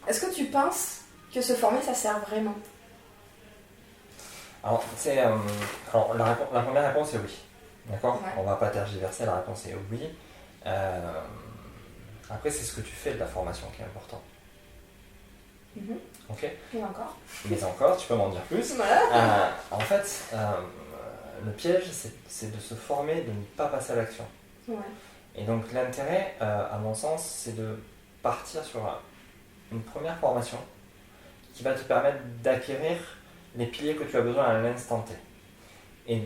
Est-ce que tu penses que se former, ça sert vraiment? Alors, la première réponse est oui. D'accord? Ouais. On va pas tergiverser, la réponse est oui. Après, c'est ce que tu fais de la formation qui est important. Ok? Et encore. Mais encore, tu peux m'en dire plus. Voilà. En fait, le piège, c'est de se former, de ne pas passer à l'action. Ouais. Et donc, l'intérêt, à mon sens, c'est de partir sur une première formation qui va te permettre d'acquérir les piliers que tu as besoin à l'instant T. Et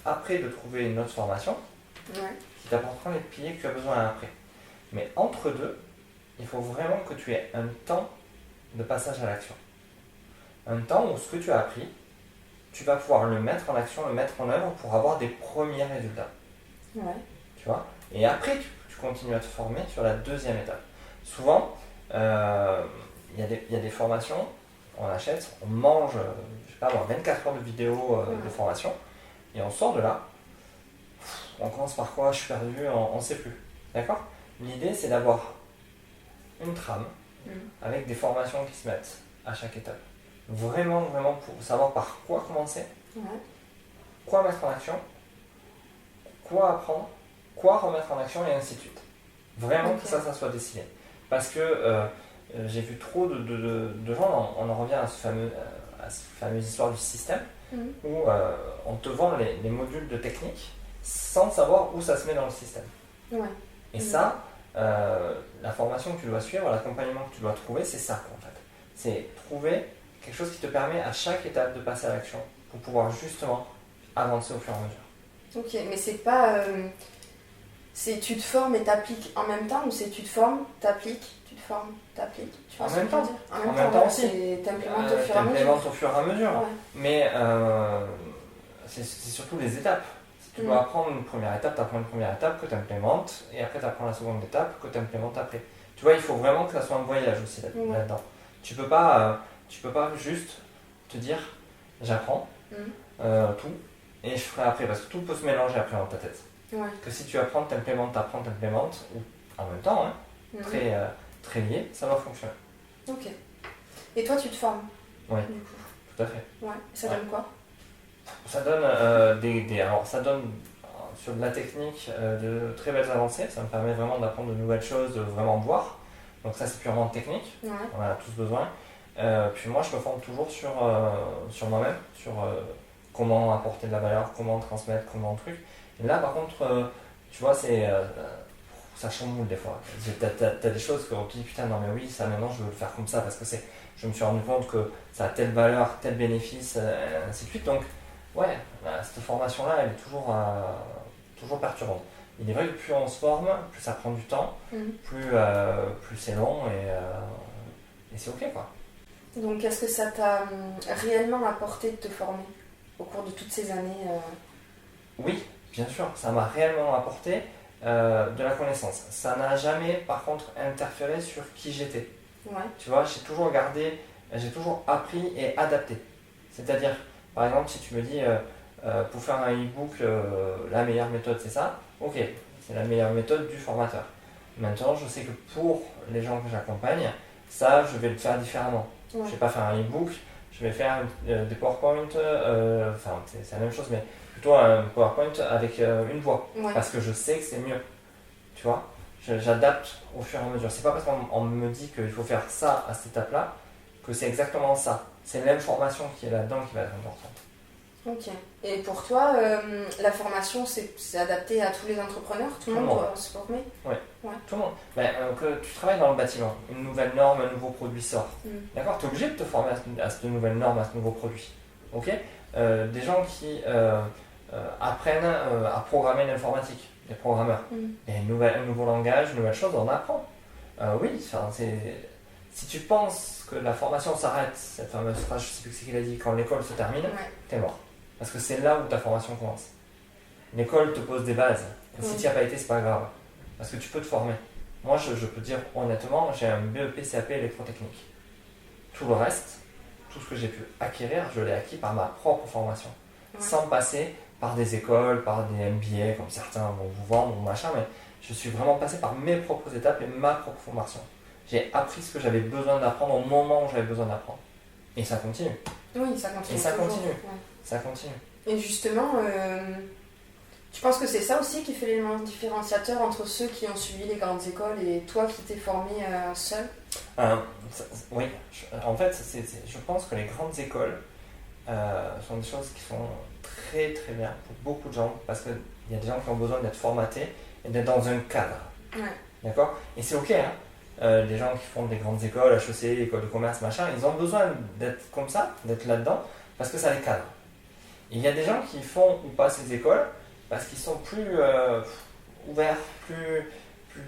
après, de trouver une autre formation qui t'apportera les piliers que tu as besoin après. Mais entre deux, il faut vraiment que tu aies un temps de passage à l'action. Un temps où ce que tu as appris, tu vas pouvoir le mettre en action, le mettre en œuvre pour avoir des premiers résultats. Ouais. Tu vois? Et après, tu continues à te former sur la deuxième étape. Souvent, il y a des formations, on achète, on mange, je sais pas moi, 24 heures de vidéos de formation, et on sort de là, on commence par quoi? Je suis perdu, on ne sait plus. D'accord? L'idée, c'est d'avoir une trame avec des formations qui se mettent à chaque étape. Vraiment pour savoir par quoi commencer, quoi mettre en action, quoi apprendre, quoi remettre en action et ainsi de suite. Vraiment que ça soit décidé. Parce que j'ai vu trop de gens, on en revient à cette fameuse histoire du système, où on te vend les modules de technique sans savoir où ça se met dans le système. Et ça, la formation que tu dois suivre, l'accompagnement que tu dois trouver, c'est ça en fait. C'est trouver quelque chose qui te permet à chaque étape de passer à l'action pour pouvoir justement avancer au fur et à mesure. Ok, mais c'est pas... c'est tu te formes et t'appliques en même temps, ou c'est tu te formes, t'appliques, tu te formes, t'appliques? En même temps. En même temps aussi. T'implémentes au fur et à mesure. Ouais. Mais c'est surtout les étapes. Si tu dois apprendre une première étape, tu apprends une première étape que tu implémentes, et après tu apprends la seconde étape que tu implémentes après. Tu vois, il faut vraiment que ça soit un voyage aussi là-dedans. Tu peux pas juste te dire j'apprends tout et je ferai après, parce que tout peut se mélanger après dans ta tête. Que si tu apprends, t'apprends, ou en même temps, très lié, ça va fonctionner. Ok. Et toi, tu te formes? Oui, du coup. tout à fait. Ouais. Et ça donne quoi? Ça donne alors ça donne sur de la technique de très belles avancées. Ça me permet vraiment d'apprendre de nouvelles choses, de vraiment voir. Donc ça, c'est purement technique. On en a tous besoin. Puis moi, je me forme toujours sur moi-même, sur comment apporter de la valeur, comment transmettre, comment truc. Et là, par contre, tu vois, ça chamboule des fois. T'as des choses que tu dis putain, non mais oui, ça maintenant je veux le faire comme ça parce que je me suis rendu compte que ça a telle valeur, tel bénéfice, ainsi de suite. Donc, cette formation-là, elle est toujours perturbante. Il est vrai que plus on se forme, plus ça prend du temps, plus c'est long et c'est ok quoi. Donc, est-ce que ça t'a réellement apporté de te former au cours de toutes ces années Oui, bien sûr, ça m'a réellement apporté de la connaissance. Ça n'a jamais, par contre, interféré sur qui j'étais. Tu vois, j'ai toujours appris et adapté. C'est-à-dire, par exemple, si tu me dis, pour faire un e-book, la meilleure méthode c'est ça, ok, c'est la meilleure méthode du formateur. Maintenant, je sais que pour les gens que j'accompagne, ça, je vais le faire différemment. Je ne vais pas faire un e-book, je vais faire des PowerPoint, c'est la même chose, mais plutôt un PowerPoint avec une voix, parce que je sais que c'est mieux. Tu vois, j'adapte au fur et à mesure. C'est pas parce qu'on me dit qu'il faut faire ça à cette étape-là que c'est exactement ça. C'est l'information qui est là-dedans qui va être importante. Ok. Et pour toi, la formation, c'est adapté à tous les entrepreneurs? Tout le monde doit se former? Oui, tout le monde. Que tu travailles dans le bâtiment, une nouvelle norme, un nouveau produit sort. D'accord, tu es obligé de te former à cette nouvelle norme, à ce nouveau produit. Ok. Des gens qui apprennent à programmer l'informatique, les programmeurs. Et un nouveau langage, une nouvelle chose, on apprend. Oui, si tu penses que la formation s'arrête, cette fameuse phrase, je ne sais plus ce qu'il a dit, quand l'école se termine, t'es mort. Parce que c'est là où ta formation commence. L'école te pose des bases. Et si tu n'y as pas été, c'est pas grave. Parce que tu peux te former. Moi, je peux dire honnêtement, j'ai un BEP CAP électrotechnique. Tout le reste, tout ce que j'ai pu acquérir, je l'ai acquis par ma propre formation. Sans passer par des écoles, par des MBA, comme certains vont vous vendre ou machin, mais je suis vraiment passé par mes propres étapes et ma propre formation. J'ai appris ce que j'avais besoin d'apprendre au moment où j'avais besoin d'apprendre. Et ça continue. Oui, ça continue. Et ça toujours. continue. Ouais. Ça continue. Et justement, tu penses que c'est ça aussi qui fait l'élément différenciateur entre ceux qui ont suivi les grandes écoles et toi qui t'es formé seul? Oui, en fait, je pense que les grandes écoles sont des choses qui sont très très bien pour beaucoup de gens parce qu'il y a des gens qui ont besoin d'être formatés et d'être dans un cadre. Ouais. D'accord? Et c'est ok, hein. Les gens qui font des grandes écoles, HEC, école de commerce, machin, ils ont besoin d'être comme ça, d'être là-dedans, parce que ça les cadre. Et il y a des gens qui font ou pas ces écoles parce qu'ils sont plus ouverts, plus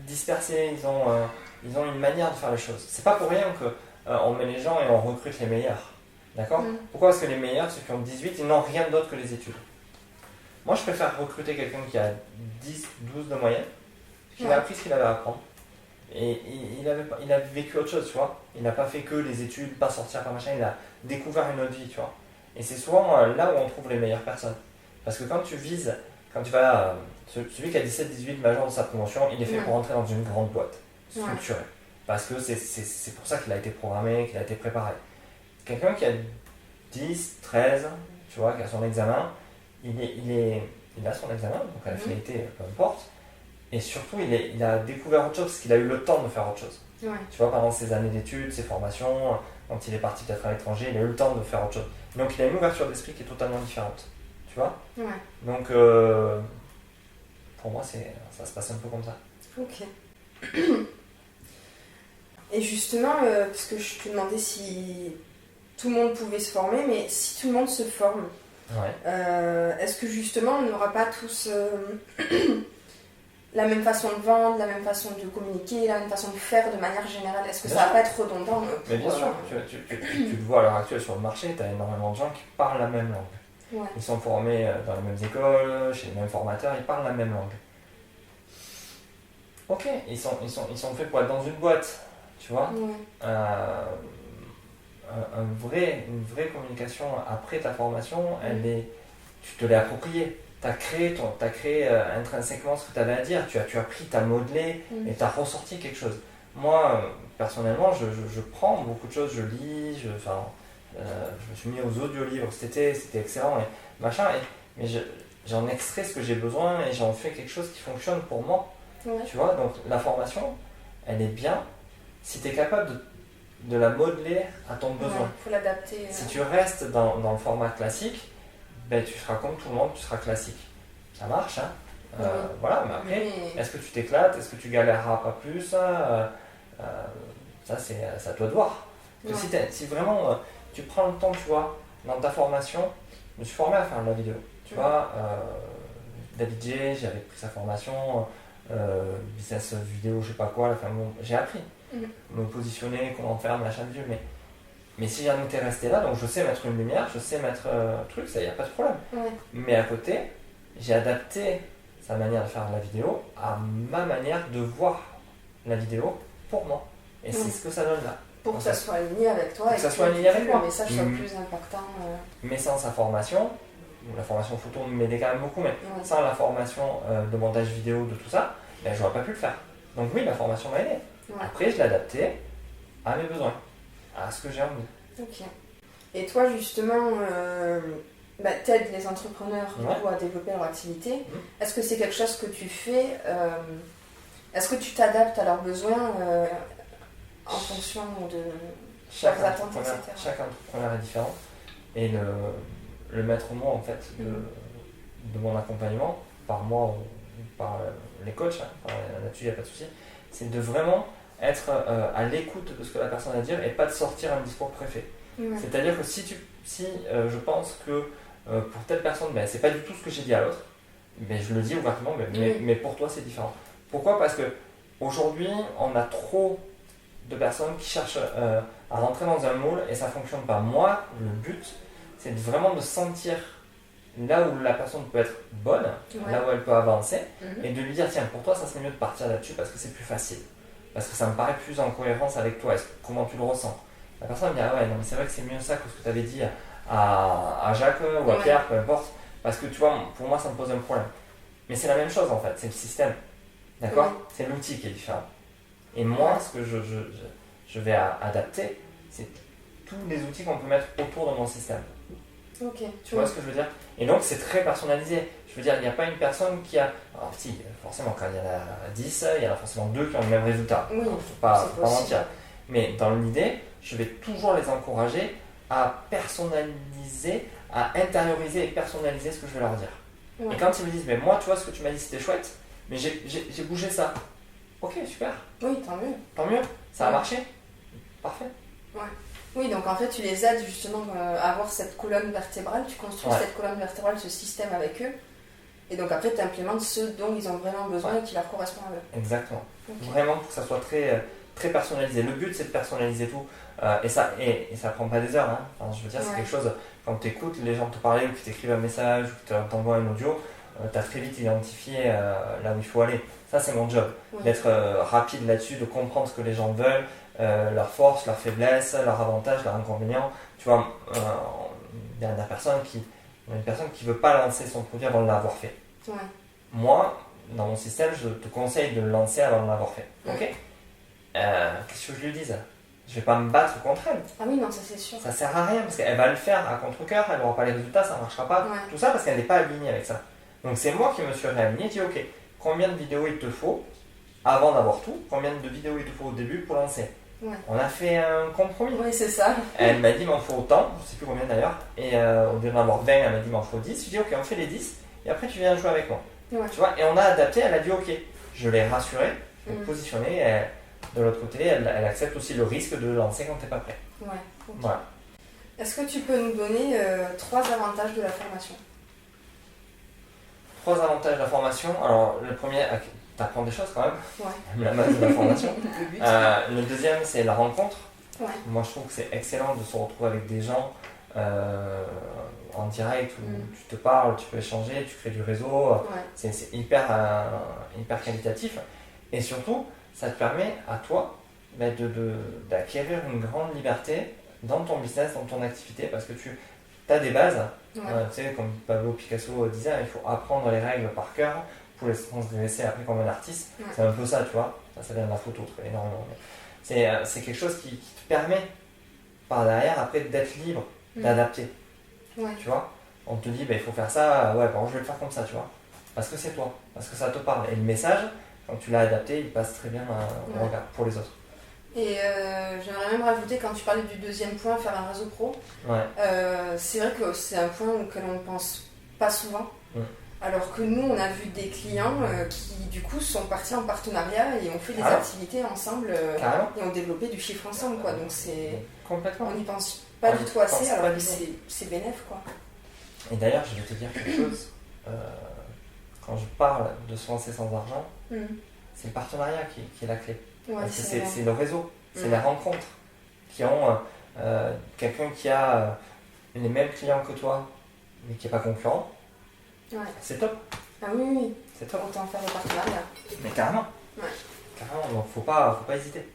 dispersés, ils ont une manière de faire les choses. C'est pas pour rien qu'on met les gens et on recrute les meilleurs. D'accord? Pourquoi? Parce que les meilleurs, ceux qui ont 18, ils n'ont rien d'autre que les études. Moi, je préfère recruter quelqu'un qui a 10, 12 de moyenne, qui a appris ce qu'il avait à apprendre. Et il a vécu autre chose, tu vois. Il n'a pas fait que les études, pas sortir, pas machin, il a découvert une autre vie, tu vois. Et c'est souvent là où on trouve les meilleures personnes. Parce que quand tu vas, celui qui a 17-18 majeur de sa promotion, il est fait pour rentrer dans une grande boîte, structurée. Parce que c'est pour ça qu'il a été programmé, qu'il a été préparé. Quelqu'un qui a 10, 13, tu vois, qui a son examen, il a son examen, donc à la finalité, peu importe. Et surtout, il a découvert autre chose parce qu'il a eu le temps de faire autre chose. Ouais. Tu vois, pendant ses années d'études, ses formations, quand il est parti peut-être à l'étranger, il a eu le temps de faire autre chose. Donc il a une ouverture d'esprit qui est totalement différente. Tu vois? Ouais. Donc, pour moi, ça se passe un peu comme ça. Ok. Et justement, parce que je te demandais si tout le monde pouvait se former, mais si tout le monde se forme, est-ce que justement on n'aura pas tous la même façon de vendre, la même façon de communiquer, la même façon de faire de manière générale? Est-ce que ça va pas être redondant Mais bien sûr, tu le vois à l'heure actuelle sur le marché, tu as énormément de gens qui parlent la même langue. Ils sont formés dans les mêmes écoles, chez les mêmes formateurs, ils parlent la même langue. Ok, ils sont faits pour être dans une boîte, tu vois. Une vraie communication après ta formation, tu te l'es appropriée. Tu as créé intrinsèquement ce que tu avais à dire. Tu as pris, tu as modelé et tu as ressorti quelque chose. Moi, personnellement, je prends beaucoup de choses, je lis, je me suis mis aux audiolivres cet été, c'était excellent, et machin, mais j'en extrais ce que j'ai besoin et j'en fais quelque chose qui fonctionne pour moi. Tu vois, donc la formation, elle est bien si tu es capable de la modeler à ton besoin. Il faut l'adapter. Si tu restes dans le format classique, ben, tu seras comme tout le monde, tu seras classique. Ça marche, hein. Voilà, mais après, est-ce que tu t'éclates? Est-ce que tu galéreras pas plus? Ça, c'est à toi de voir. Si vraiment tu prends le temps, tu vois, dans ta formation, je me suis formé à faire de la vidéo. Tu vois, David J, j'avais pris sa formation, business vidéo, je sais pas quoi, j'ai appris. Me positionner, comment faire, machin de vieux, mais si j'en étais resté là, donc je sais mettre une lumière, je sais mettre un truc, ça y a pas de problème. Mais à côté, j'ai adapté sa manière de faire de la vidéo à ma manière de voir la vidéo pour moi. Et c'est ce que ça donne là. Pour que ça soit aligné avec toi et que le message soit plus impactant. Mais sans sa formation, la formation photo m'aidait quand même beaucoup, mais sans la formation de montage vidéo, de tout ça, ben, j'aurais pas pu le faire. Donc oui, la formation m'a aidé. Après, je l'ai adapté à mes besoins, à ce que j'ai envie. Ok. Et toi, justement, t'aides les entrepreneurs à développer leur activité. Est-ce que c'est quelque chose que tu fais Est-ce que tu t'adaptes à leurs besoins en fonction de leurs attentes, etc. Chaque entrepreneur est différent. Et le maître mot, en fait, de mon accompagnement, par moi ou par les coachs, là-dessus, il n'y a pas de souci, c'est de vraiment être à l'écoute de ce que la personne a à dire et pas de sortir un discours préfet. C'est-à-dire que si je pense que pour telle personne, c'est pas du tout ce que j'ai dit à l'autre, je le dis ouvertement, mais pour toi c'est différent. Pourquoi? Parce que aujourd'hui, on a trop de personnes qui cherchent à rentrer dans un moule et ça fonctionne pas. Moi, le but, c'est vraiment de sentir là où la personne peut être bonne, là où elle peut avancer, et de lui dire, tiens, pour toi, ça serait mieux de partir là-dessus parce que c'est plus facile. Parce que ça me paraît plus en cohérence avec toi, comment tu le ressens. La personne me dit, ah ouais, non, mais c'est vrai que c'est mieux ça que ce que tu avais dit à Jacques ou à Pierre, peu importe, parce que tu vois, pour moi, ça me pose un problème. Mais c'est la même chose en fait, c'est le système. D'accord? C'est l'outil qui est différent. Et moi, ce que je vais adapter, c'est tous les outils qu'on peut mettre autour de mon système. Ok. Tu vois ce que je veux dire? Et donc, c'est très personnalisé. Je veux dire, il n'y a pas une personne qui a... Alors si, forcément, quand il y en a 10, il y en a forcément 2 qui ont le même résultat. Oui, faut pas mentir. Mais dans l'idée, je vais toujours les encourager à personnaliser, à intérioriser et personnaliser ce que je vais leur dire. Ouais. Et quand ils me disent, mais moi, tu vois, ce que tu m'as dit, c'était chouette, mais j'ai bougé ça. Ok, super. Oui, tant mieux. Tant mieux, ça a marché. Parfait. Ouais. Oui, donc en fait, tu les aides justement à avoir cette colonne vertébrale, tu construis cette colonne vertébrale, ce système avec eux, et donc après, tu implémentes ce dont ils ont vraiment besoin et qui leur correspond à eux. Exactement. Okay. Vraiment pour que ça soit très, très personnalisé. Le but, c'est de personnaliser tout, et ça prend pas des heures. Hein. Enfin, je veux dire, c'est quelque chose, quand tu écoutes les gens te parler, ou qu'ils t'écrivent un message, ou qu'ils t'envoient un audio, tu as très vite identifié là où il faut aller. Ça, c'est mon job, d'être rapide là-dessus, de comprendre ce que les gens veulent, leurs forces, leurs faiblesses, leurs avantages, leurs inconvénients. Tu vois, il y a une personne qui veut pas lancer son produit avant de l'avoir fait. Ouais. Moi, dans mon système, je te conseille de le lancer avant de l'avoir fait. Ok. Qu'est-ce que je lui dise? Je vais pas me battre contre elle. Ah oui, non, ça c'est sûr. Ça sert à rien parce qu'elle va le faire à contre-cœur, elle n'aura pas les résultats, ça marchera pas. Tout ça parce qu'elle n'est pas alignée avec ça. Donc c'est moi qui me suis réaligné, je dis ok, combien de vidéos il te faut avant d'avoir tout, combien de vidéos il te faut au début pour lancer. On a fait un compromis. Oui, c'est ça. Elle m'a dit il m'en faut autant, je sais plus combien d'ailleurs, et au lieu d'en avoir 20, elle m'a dit il m'en faut 10. Je dis ok, on fait les 10 et après tu viens jouer avec moi. Tu vois, et on a adapté, elle a dit ok, je l'ai rassurée, je l'ai positionnée, de l'autre côté, elle accepte aussi le risque de lancer quand tu n'es pas prêt. Okay. Voilà. Est-ce que tu peux nous donner 3 avantages de la formation? 3 avantages de la formation. Alors, le premier, tu apprends des choses quand même. La base de la formation. Le deuxième, c'est la rencontre. Moi, je trouve que c'est excellent de se retrouver avec des gens en direct où tu te parles, tu peux échanger, tu crées du réseau. C'est hyper qualitatif. Et surtout, ça te permet à toi d'acquérir une grande liberté dans ton business, dans ton activité, parce que tu as des bases. Tu sais, comme Pablo Picasso disait, il faut apprendre les règles par cœur pour les transgresser après comme un artiste. C'est un peu ça, tu vois. Ça vient de la photo, très énormément. C'est quelque chose qui te permet, par derrière, après, d'être libre, d'adapter. Tu vois, on te dit, il faut faire ça, bon, je vais le faire comme ça, tu vois. Parce que c'est toi, parce que ça te parle. Et le message, quand tu l'as adapté, il passe très bien au regard pour les autres. Et j'aimerais même rajouter, quand tu parlais du deuxième point, faire un réseau pro, c'est vrai que c'est un point auquel on ne pense pas souvent. Alors que nous, on a vu des clients qui, du coup, sont partis en partenariat et ont fait des activités ensemble et ont développé du chiffre ensemble, quoi. Donc on n'y pense pas du tout assez, alors que c'est bénéf, quoi. Et d'ailleurs, je vais te dire quelque chose. Quand je parle de se lancer sans argent, c'est le partenariat qui est la clé. C'est le réseau, c'est les rencontres qui ont quelqu'un qui a les mêmes clients que toi, mais qui n'est pas concurrent. C'est top. Ah oui, c'est top. Autant faire le partenariat. Mais carrément. Carrément, donc faut pas hésiter.